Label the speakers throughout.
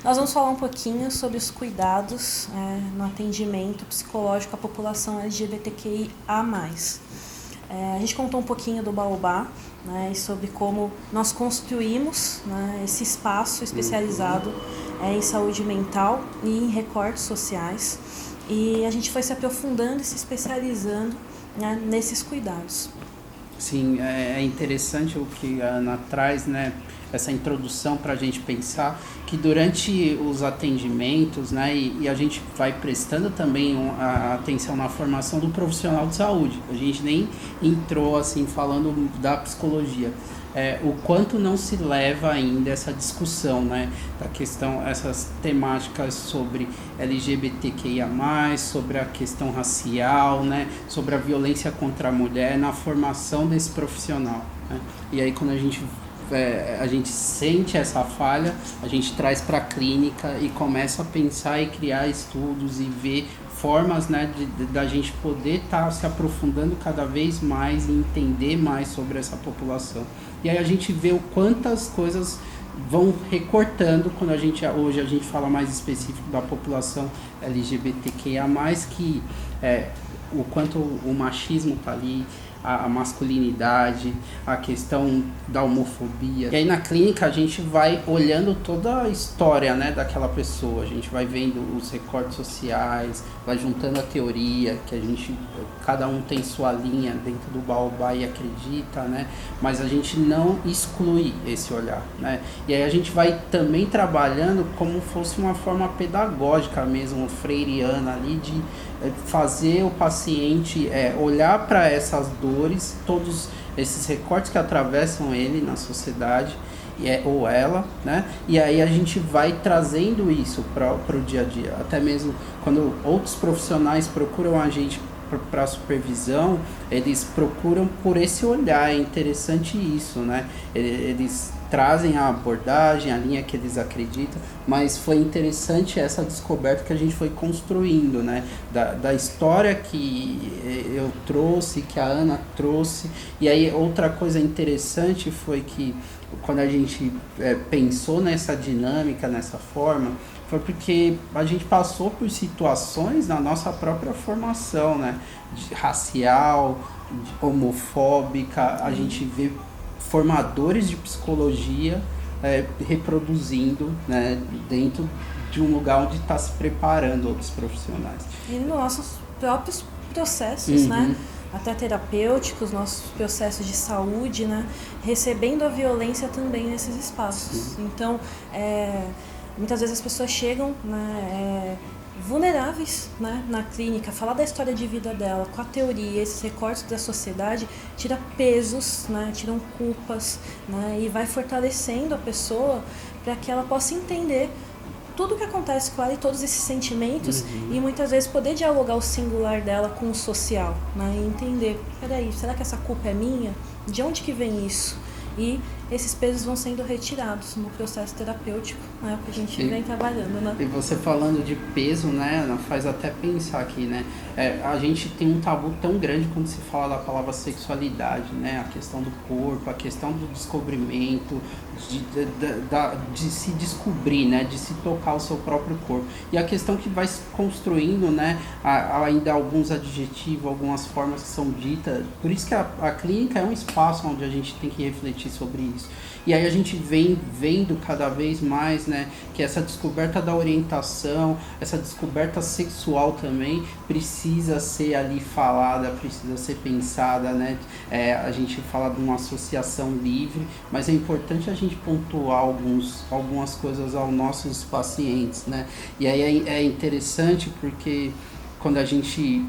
Speaker 1: Nós vamos falar um pouquinho sobre os cuidados no atendimento psicológico à população LGBTQIA+. A gente contou um pouquinho do Baobá, né, e sobre como nós construímos, né, esse espaço especializado em saúde mental e em recortes sociais. E a gente foi se aprofundando e se especializando, né, nesses cuidados.
Speaker 2: Sim, é interessante o que a Ana traz, né? Essa introdução para a gente pensar que durante os atendimentos, né, e a gente vai prestando também a atenção na formação do profissional de saúde. A gente nem entrou assim falando da psicologia. O quanto não se leva ainda essa discussão, né, da questão, essas temáticas sobre LGBTQIA+, sobre a questão racial, né, sobre a violência contra a mulher na formação desse profissional, né? E aí quando a gente sente essa falha, a gente traz para a clínica e começa a pensar e criar estudos e ver formas, né, da gente poder estar se aprofundando cada vez mais e entender mais sobre essa população. E aí a gente vê o quantas coisas vão recortando quando hoje a gente fala mais específico da população LGBTQIA+, que o quanto o machismo está ali, a masculinidade, a questão da homofobia. E aí na clínica a gente vai olhando toda a história, né, daquela pessoa, a gente vai vendo os recortes sociais, vai juntando a teoria, que cada um tem sua linha dentro do Baobá e acredita, né, mas a gente não exclui esse olhar, né, e aí a gente vai também trabalhando como fosse uma forma pedagógica mesmo, freiriana ali, de fazer o paciente olhar para essas dores, todos esses recortes que atravessam ele na sociedade, ou ela, né? E aí a gente vai trazendo isso para o dia a dia. Até mesmo quando outros profissionais procuram a gente para supervisão, eles procuram por esse olhar. É interessante isso, né? Eles trazem a abordagem, a linha que eles acreditam, mas foi interessante essa descoberta que a gente foi construindo, né? Da história que eu trouxe, que a Ana trouxe. E aí outra coisa interessante foi que quando a gente pensou nessa dinâmica, nessa forma, foi porque a gente passou por situações na nossa própria formação, né? Racial, homofóbica, a gente vê formadores de psicologia reproduzindo, né, dentro de um lugar onde está se preparando outros profissionais.
Speaker 1: E nos nossos próprios processos, né? Até terapêuticos, nossos processos de saúde, né? Recebendo a violência também nesses espaços. Então, muitas vezes as pessoas chegam, né, vulneráveis, né, na clínica, falar da história de vida dela, com a teoria, esses recortes da sociedade, tira pesos, né, tiram culpas, né, e vai fortalecendo a pessoa para que ela possa entender tudo o que acontece com ela e todos esses sentimentos, e muitas vezes poder dialogar o singular dela com o social, né, e entender, peraí, será que essa culpa é minha? De onde que vem isso? E esses pesos vão sendo retirados no processo terapêutico, né, que a gente vem trabalhando, né?
Speaker 2: E você falando de peso, né, faz até pensar aqui, né, a gente tem um tabu tão grande quando se fala da palavra sexualidade, né, a questão do corpo, a questão do descobrimento, de se descobrir, né, de se tocar o seu próprio corpo. E a questão que vai se construindo, né, ainda alguns adjetivos, algumas formas que são ditas, por isso que a clínica é um espaço onde a gente tem que refletir sobre isso. E aí a gente vem vendo cada vez mais, né, que essa descoberta da orientação, essa descoberta sexual também precisa ser ali falada, precisa ser pensada, né? A gente fala de uma associação livre, mas é importante a gente pontuar algumas coisas aos nossos pacientes, né? E aí é interessante porque quando a gente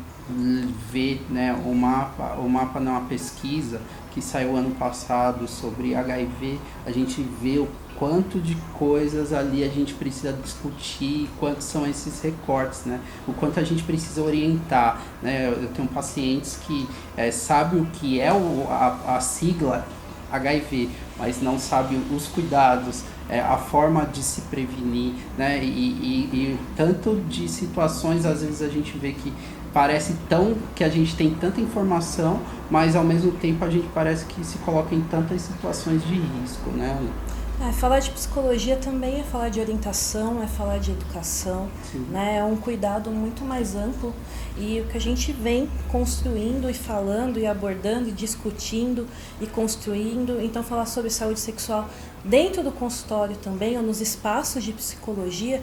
Speaker 2: vê, né, o mapa não, a pesquisa que saiu ano passado sobre HIV, a gente vê o quanto de coisas ali a gente precisa discutir, quantos são esses recortes, né? O quanto a gente precisa orientar, né? Eu tenho pacientes que sabem o que é a sigla HIV, mas não sabem os cuidados, a forma de se prevenir, né? E tanto de situações, às vezes a gente vê que parece que a gente tem tanta informação, mas ao mesmo tempo a gente parece que se coloca em tantas situações de risco, né?
Speaker 1: Falar de psicologia também é falar de orientação, é falar de educação, né? É um cuidado muito mais amplo, e o que a gente vem construindo e falando e abordando e discutindo e construindo. Então, falar sobre saúde sexual dentro do consultório também, ou nos espaços de psicologia,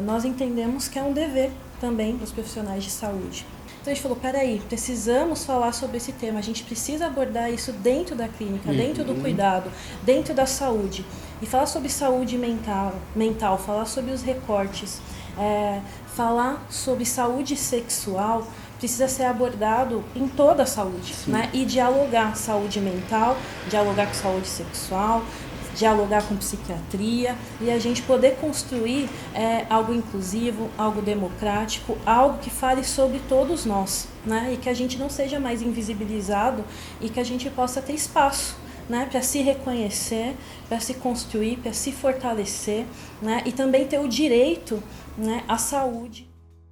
Speaker 1: nós entendemos que é um dever também dos profissionais de saúde. Então a gente falou, peraí, precisamos falar sobre esse tema, a gente precisa abordar isso dentro da clínica, dentro do cuidado, dentro da saúde. E falar sobre saúde mental, falar sobre os recortes, falar sobre saúde sexual, precisa ser abordado em toda a saúde, né? E dialogar saúde mental, dialogar com saúde sexual, dialogar com psiquiatria, e a gente poder construir algo inclusivo, algo democrático, algo que fale sobre todos nós, né? E que a gente não seja mais invisibilizado e que a gente possa ter espaço, né? Para se reconhecer, para se construir, para se fortalecer, né? E também ter o direito, né, à saúde.